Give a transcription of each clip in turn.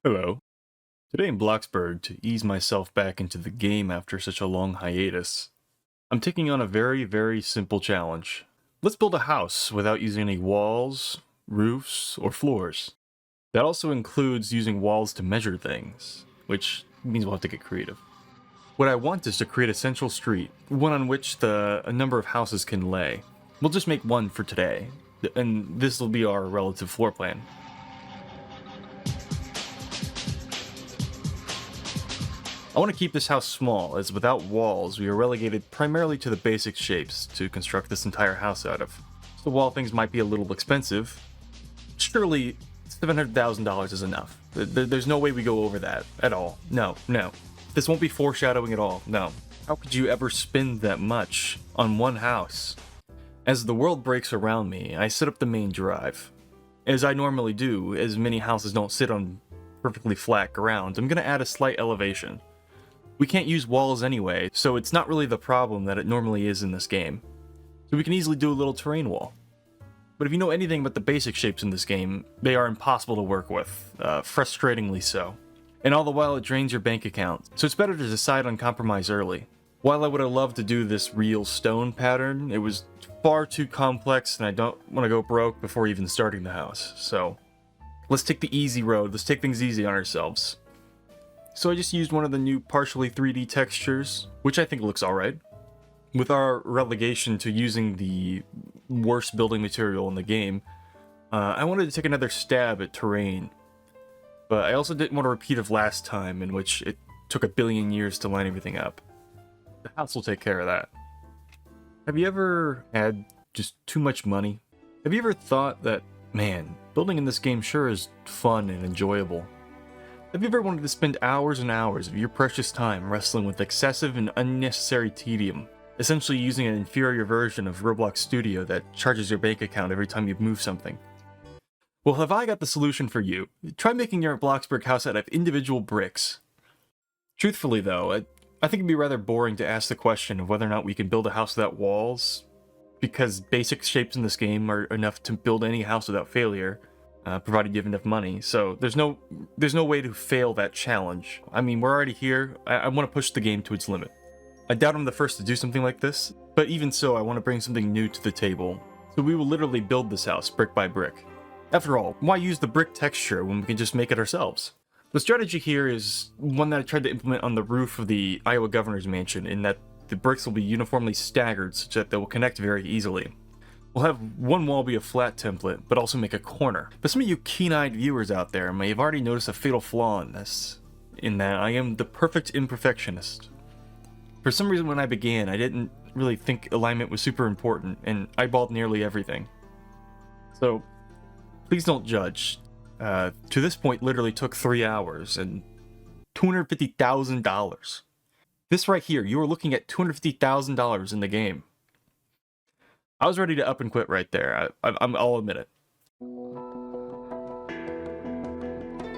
Hello. Today in Bloxburg, to ease myself back into the game after such a long hiatus, I'm taking on a very simple challenge. Let's build a house without using any walls, roofs, or floors. That also includes using walls to measure things, which means we'll have to get creative. What I want is to create a central street, one on which a number of houses can lay. We'll just make one for today, and this will be our relative floor plan. I want to keep this house small, as without walls, we are relegated primarily to the basic shapes to construct this entire house out of. So while things might be a little expensive, surely $700,000 is enough. There's no way we go over that at all. No. This won't be foreshadowing at all, no. How could you ever spend that much on one house? As the world breaks around me, I set up the main drive. As I normally do, as many houses don't sit on perfectly flat ground, I'm going to add a slight elevation. We can't use walls anyway, so it's not really the problem that it normally is in this game. So we can easily do a little terrain wall. But if you know anything about the basic shapes in this game, they are impossible to work with, frustratingly so. And all the while it drains your bank account, so it's better to decide on compromise early. While I would have loved to do this real stone pattern, it was far too complex and I don't want to go broke before even starting the house, so let's take the easy road, let's take things easy on ourselves. So I just used one of the new partially 3D textures, which I think looks alright. With our relegation to using the worst building material in the game, I wanted to take another stab at terrain. But I also didn't want to repeat of last time, in which it took a billion years to line everything up. The house will take care of that. Have you ever had just too much money? Have you ever thought that, man, building in this game sure is fun and enjoyable? Have you ever wanted to spend hours and hours of your precious time wrestling with excessive and unnecessary tedium, essentially using an inferior version of Roblox Studio that charges your bank account every time you move something? Well, have I got the solution for you? Try making your Bloxburg house out of individual bricks. Truthfully though, I think it'd be rather boring to ask the question of whether or not we can build a house without walls, because basic shapes in this game are enough to build any house without failure. Provided you have enough money, so there's no way to fail that challenge. I mean, we're already here. I want to push the game to its limit. I doubt I'm the first to do something like this, but even so, I want to bring something new to the table. So we will literally build this house brick by brick. After all, why use the brick texture when we can just make it ourselves? The strategy here is one that I tried to implement on the roof of the Iowa Governor's Mansion, in that the bricks will be uniformly staggered such that they will connect very easily. We'll have one wall be a flat template, but also make a corner. But some of you keen-eyed viewers out there may have already noticed a fatal flaw in this, in that I am the perfect imperfectionist. For some reason when I began, I didn't really think alignment was super important, and eyeballed nearly everything. So, please don't judge. To this point literally took 3 hours, and $250,000. This right here, you are looking at $250,000 in the game. I was ready to up and quit right there, I'll admit it.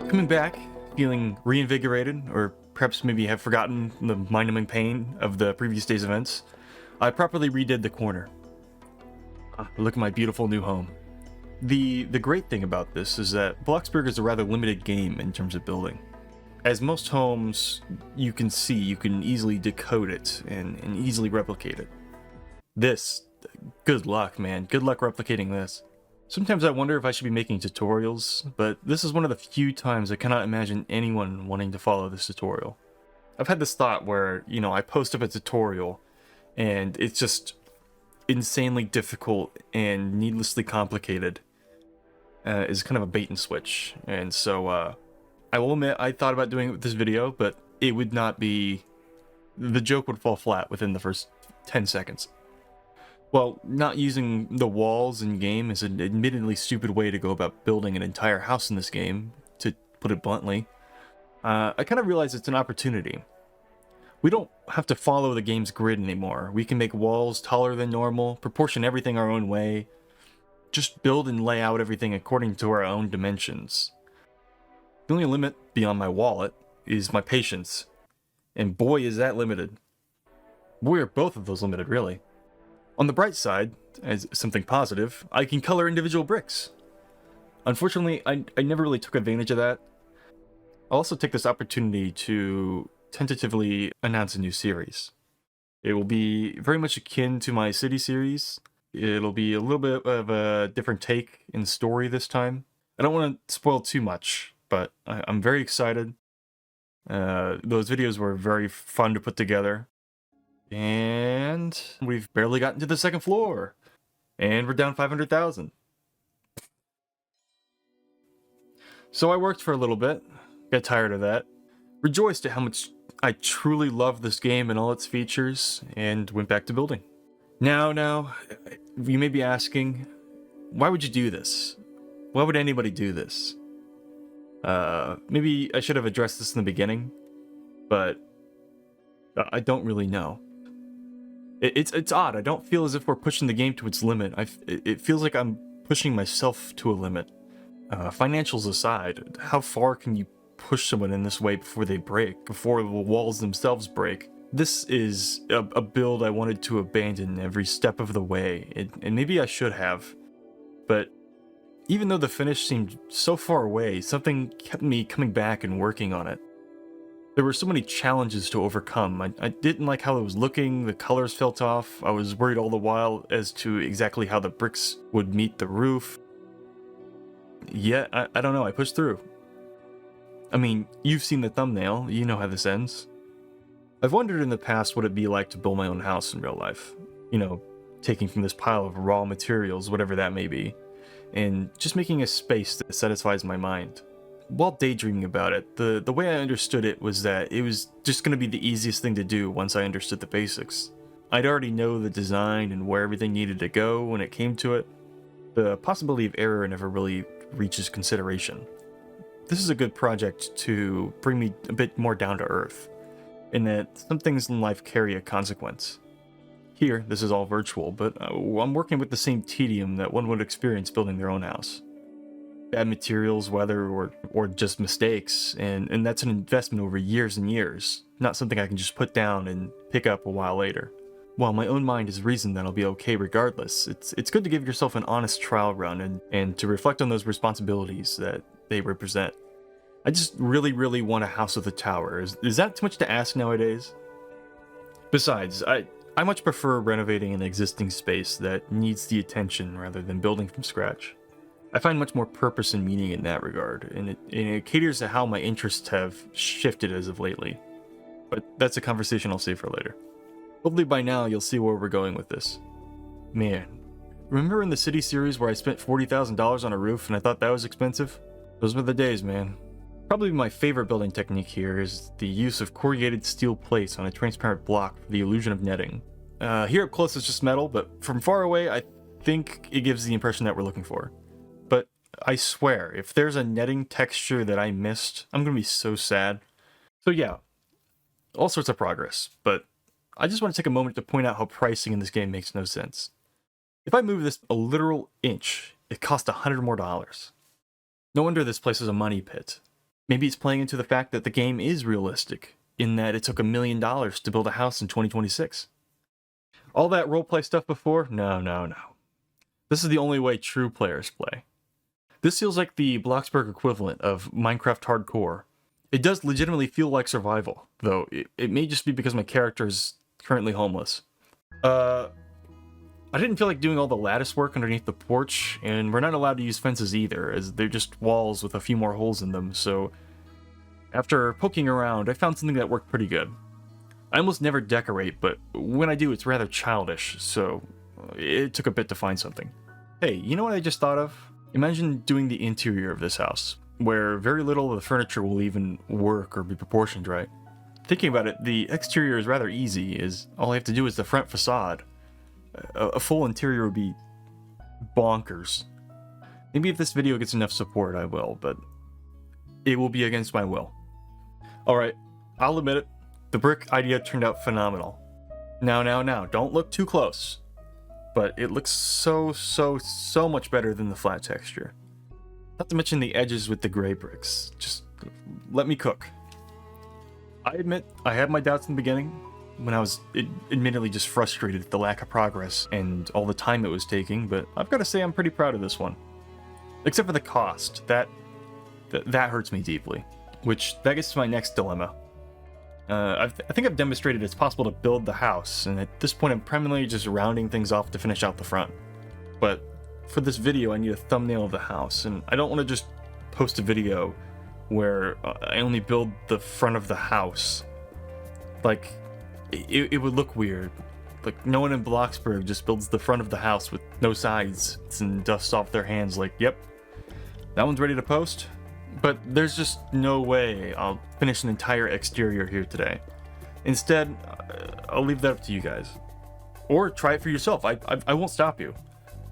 Coming back, feeling reinvigorated, or perhaps maybe have forgotten the mind-numbing pain of the previous day's events, I properly redid the corner. Look at my beautiful new home. The great thing about this is that Bloxburg is a rather limited game in terms of building. As most homes you can see, you can easily decode it and easily replicate it. This, good luck, man. Good luck replicating this. Sometimes I wonder if I should be making tutorials, but this is one of the few times I cannot imagine anyone wanting to follow this tutorial. I've had this thought where, I post up a tutorial, and it's just insanely difficult and needlessly complicated. Is kind of a bait and switch, and so I will admit I thought about doing it with this video, but it would not be... the joke would fall flat within the first 10 seconds. Well, not using the walls in game is an admittedly stupid way to go about building an entire house in this game, to put it bluntly. I kind of realize it's an opportunity. We don't have to follow the game's grid anymore. We can make walls taller than normal, proportion everything our own way, just build and lay out everything according to our own dimensions. The only limit beyond my wallet is my patience, and boy is that limited. Boy are both of those limited, really. On the bright side, as something positive, I can color individual bricks. Unfortunately, I never really took advantage of that. I'll also take this opportunity to tentatively announce a new series. It will be very much akin to my City series. It'll be a little bit of a different take in story this time. I don't want to spoil too much, but I'm very excited. Those videos were very fun to put together. And we've barely gotten to the second floor. And we're down 500,000. So I worked for a little bit, got tired of that, rejoiced at how much I truly loved this game and all its features, and went back to building. Now, you may be asking, why would you do this? Why would anybody do this? Maybe I should have addressed this in the beginning, but I don't really know. It's odd. I don't feel as if we're pushing the game to its limit. It feels like I'm pushing myself to a limit. Financials aside, how far can you push someone in this way before they break, before the walls themselves break? This is a build I wanted to abandon every step of the way, and maybe I should have. But even though the finish seemed so far away, something kept me coming back and working on it. There were so many challenges to overcome. I didn't like how it was looking, the colors felt off, I was worried all the while as to exactly how the bricks would meet the roof. Yet, I don't know, I pushed through. I mean, you've seen the thumbnail, you know how this ends. I've wondered in the past what it'd be like to build my own house in real life. You know, taking from this pile of raw materials, whatever that may be, and just making a space that satisfies my mind. While daydreaming about it, the way I understood it was that it was just going to be the easiest thing to do once I understood the basics. I'd already know the design and where everything needed to go when it came to it. The possibility of error never really reaches consideration. This is a good project to bring me a bit more down to earth, in that some things in life carry a consequence. Here, this is all virtual, but I'm working with the same tedium that one would experience building their own house. Bad materials, weather, or just mistakes, and that's an investment over years and years, not something I can just put down and pick up a while later. While my own mind has reasoned that I'll be okay regardless, it's good to give yourself an honest trial run and to reflect on those responsibilities that they represent. I just really want a house with a tower. Is that too much to ask nowadays? Besides, I much prefer renovating an existing space that needs the attention rather than building from scratch. I find much more purpose and meaning in that regard, and it caters to how my interests have shifted as of lately. But that's a conversation I'll save for later. Hopefully by now you'll see where we're going with this. Man, remember in the City series where I spent $40,000 on a roof and I thought that was expensive? Those were the days, man. Probably my favorite building technique here is the use of corrugated steel plates on a transparent block for the illusion of netting. Here up close it's just metal, but from far away I think it gives the impression that we're looking for. But I swear, if there's a netting texture that I missed, I'm gonna be so sad. So yeah, all sorts of progress, but I just want to take a moment to point out how pricing in this game makes no sense. If I move this a literal inch, it costs $100 more. No wonder this place is a money pit. Maybe it's playing into the fact that the game is realistic, in that it took $1 million to build a house in 2026. All that roleplay stuff before? No. This is the only way true players play. This feels like the Bloxburg equivalent of Minecraft Hardcore. It does legitimately feel like survival, though it may just be because my character is currently homeless. I didn't feel like doing all the lattice work underneath the porch, and we're not allowed to use fences either, as they're just walls with a few more holes in them, so after poking around, I found something that worked pretty good. I almost never decorate, but when I do, it's rather childish, so it took a bit to find something. Hey, you know what I just thought of? Imagine doing the interior of this house, where very little of the furniture will even work or be proportioned right. Thinking about it, the exterior is rather easy, as all I have to do is the front facade. A full interior would be bonkers. Maybe if this video gets enough support, I will, but it will be against my will. Alright, I'll admit it, the brick idea turned out phenomenal. Now, don't look too close. But it looks so much better than the flat texture. Not to mention the edges with the gray bricks. Just let me cook. I admit, I had my doubts in the beginning, when I was admittedly just frustrated at the lack of progress and all the time it was taking, but I've got to say I'm pretty proud of this one. Except for the cost. That hurts me deeply. Which, that gets to my next dilemma. I think I've demonstrated it's possible to build the house, and at this point I'm primarily just rounding things off to finish out the front. But for this video I need a thumbnail of the house, and I don't want to just post a video where I only build the front of the house. Like, it would look weird. Like, no one in Bloxburg just builds the front of the house with no sides and dusts off their hands like, yep, that one's ready to post. But there's just no way I'll finish an entire exterior here today. Instead, I'll leave that up to you guys. Or try it for yourself. I won't stop you.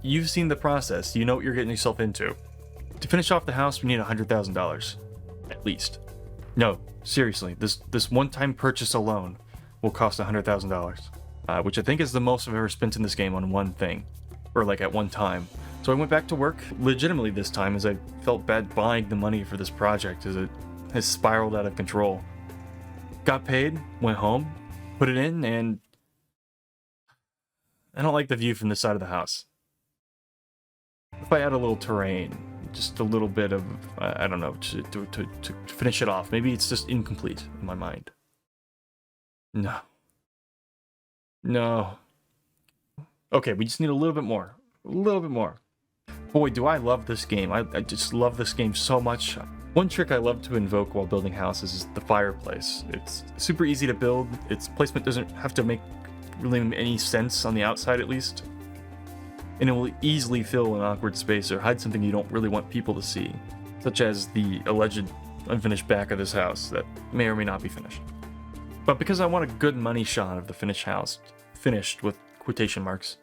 You've seen the process. You know what you're getting yourself into. To finish off the house, we need $100,000. At least. No, seriously, this one-time purchase alone will cost $100,000. Which I think is the most I've ever spent in this game on one thing. Or like at one time. So I went back to work legitimately this time, as I felt bad buying the money for this project as it has spiraled out of control. Got paid, went home, put it in, and I don't like the view from this side of the house. If I add a little terrain, just a little bit of, I don't know, to finish it off. Maybe it's just incomplete in my mind. No. No. Okay, we just need a little bit more. A little bit more. Boy, do I love this game. I just love this game so much. One trick I love to invoke while building houses is the fireplace. It's super easy to build. Its placement doesn't have to make really any sense on the outside, at least. And it will easily fill an awkward space or hide something you don't really want people to see, such as the alleged unfinished back of this house that may or may not be finished. But because I want a good money shot of the finished house, finished with quotation marks,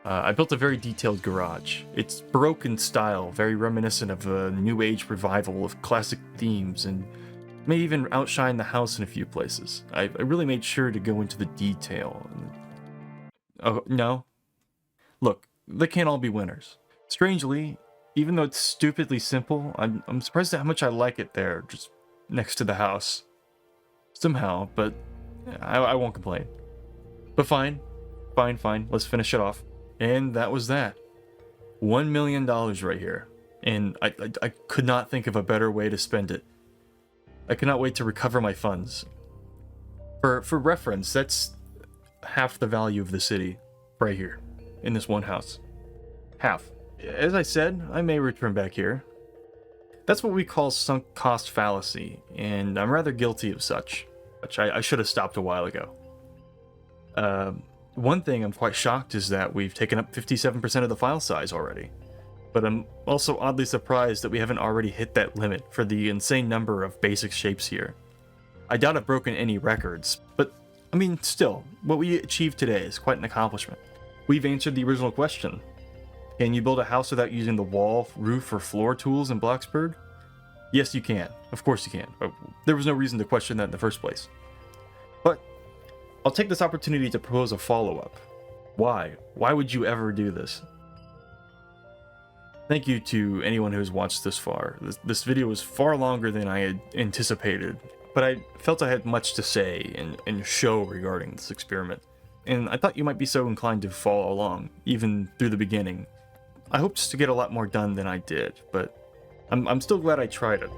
I built a very detailed garage. It's Baroque in style, very reminiscent of a New Age revival of classic themes, and may even outshine the house in a few places. I really made sure to go into the detail. Oh, no? Look, they can't all be winners. Strangely, even though it's stupidly simple, I'm surprised at how much I like it there, just next to the house. Somehow, but I won't complain. But fine, let's finish it off. And that was that. $1 million right here. And I could not think of a better way to spend it. I cannot wait to recover my funds. For reference, that's half the value of the city right here in this one house. Half. As I said, I may return back here. That's what we call sunk cost fallacy, and I'm rather guilty of such, which I should have stopped a while ago. One thing I'm quite shocked is that we've taken up 57% of the file size already. But I'm also oddly surprised that we haven't already hit that limit for the insane number of basic shapes here. I doubt I've broken any records, but I mean, still, what we achieved today is quite an accomplishment. We've answered the original question. Can you build a house without using the wall, roof, or floor tools in Bloxburg? Yes, you can. Of course you can. There was no reason to question that in the first place. But I'll take this opportunity to propose a follow-up. Why? Why would you ever do this? Thank you to anyone who's watched this far. This video was far longer than I had anticipated, but I felt I had much to say and show regarding this experiment. And I thought you might be so inclined to follow along, even through the beginning. I hoped to get a lot more done than I did, but I'm still glad I tried it.